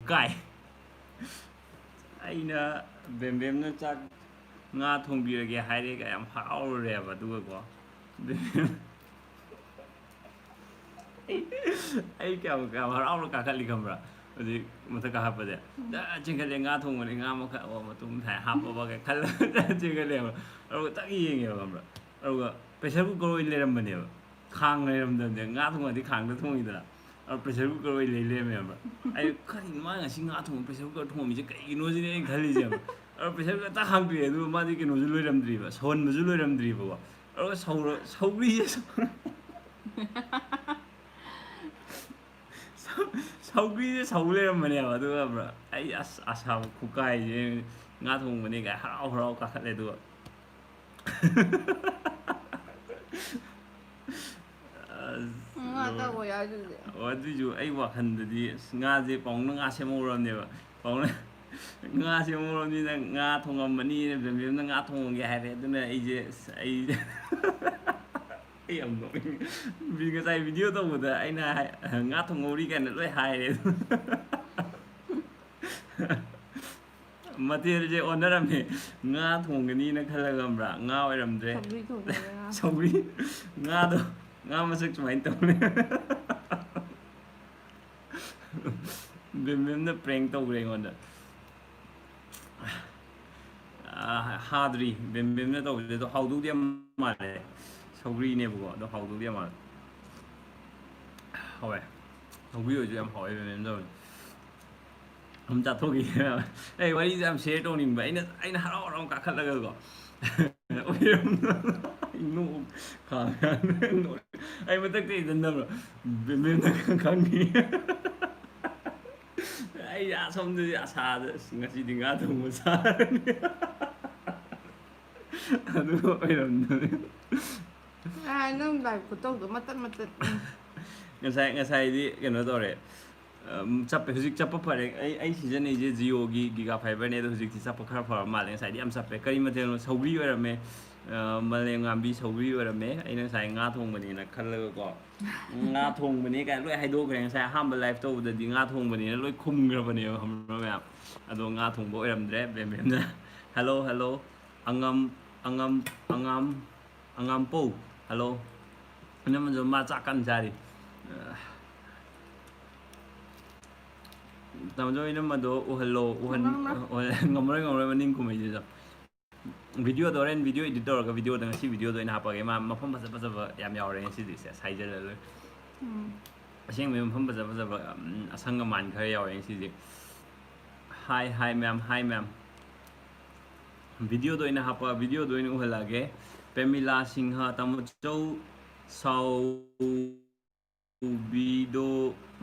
Pumkai. Aina bembemna chak nga thongbirage haire ga yam haureba duga ko. Ai kya harau ka khali khamra. Adi mataka hapade. Da chingale nga thongmani nga ma kha o matum thai hapa ba ga khal chingale. Aru tak yenge khamra. Aru ga pressure cooker oi leram bane ba. Khang leram da nga thongadi khang da thongidara. Pressure cooker oi le me ba. Ai khari ma nga sing nga thong pressure cooker thong mi je kai no ji ne khali je. Aru pressure cooker ta hang pi du ma di ke no ju loiram dri ba. Son ma ju loiram dri ba. Aru sauri je. Sauri sau leram bane ba du ba. Ai Assa Pumkai je nga thong bane ga harau ka khat le du. ꯑꯗꯨꯏꯁꯨ ꯑꯩ ꯋꯥꯈꯜꯗꯗꯤ ꯉꯥꯁꯦ ꯄꯥꯎꯅ ꯉꯥ ꯁꯦꯝꯍꯧꯔꯕꯅꯦꯕ ꯄꯥꯎꯅ ꯉꯥ ꯁꯦꯝꯍꯧꯔꯕꯅꯤꯅ ꯉꯥ ꯊꯣꯡꯉꯝꯃꯅꯤ ꯕꯦꯝꯕꯦꯝꯅ ꯉꯥ ꯊꯣꯡꯉꯒꯦ ꯍꯥꯏꯔꯦ ꯑꯗꯨꯅ ꯑꯩ ꯌꯥꯝ ꯅꯣꯛꯅꯤꯡꯉꯦ ꯉꯁꯥꯏ ꯚꯤꯗꯤꯑꯣ ꯇꯧꯕꯗ ꯑꯩꯅ ꯉꯥ ꯊꯣꯡꯍꯧꯔꯤ ꯀꯥꯏꯅ ꯂꯣꯏ ꯍꯥꯏꯔꯦ ꯃꯊꯦꯜꯁꯦ ꯑꯣꯟꯅꯔꯝꯃꯦ ꯉꯥ ꯊꯣꯡꯒꯅꯤꯅ ꯈꯜꯂꯒ ꯈꯪꯕ꯭ꯔꯥ ꯉꯥ ꯑꯣꯏꯔꯝꯗ꯭ꯔꯦ ꯁꯧꯒ꯭ꯔꯤ ꯉꯥꯗꯣ nga masuk sumain tawne bim na prank tawre ngonda hadri bim na tawde to hawdu dia male saugri ne bugo do hawdu dia mal hawe saugri oju am hawe bim do am cha thogi ei wari jam share to ning ba aina harau harau ka khallaga go ino ka ai matak te dan bro bim na khangni ai ya som de ya sa de ngasi di nga thong mo sa adu oiram nang live ko tawdo matat ngasai di keno tore chappe huzik chappa phare ai season je Jio gi giga fiber ne do huzik ti chappa khara phara male ngasai di am chappe kari mathel saugri oirame male ngambi saugri oirame ai ngasai nga thong bani na khallaga ko nga thong bani ka loi haido kre ngasai hamba live to da di nga thong bani na loi khum gra bani hamra ma ado nga thong bo oiramdre bem na hello angam po hello nam jo ma cha kan jari tamjo ina mado uhalo ngamrai maning kumai je video do ren video editor ga video da si video do ina hapa ge ma mafam baza yam yaw re si di sai je le asing me mafam baza asang ga man khare yaw re si di hi ma'am video do ina hapa video do ina uhala ge Pemila Singha tamjo sau video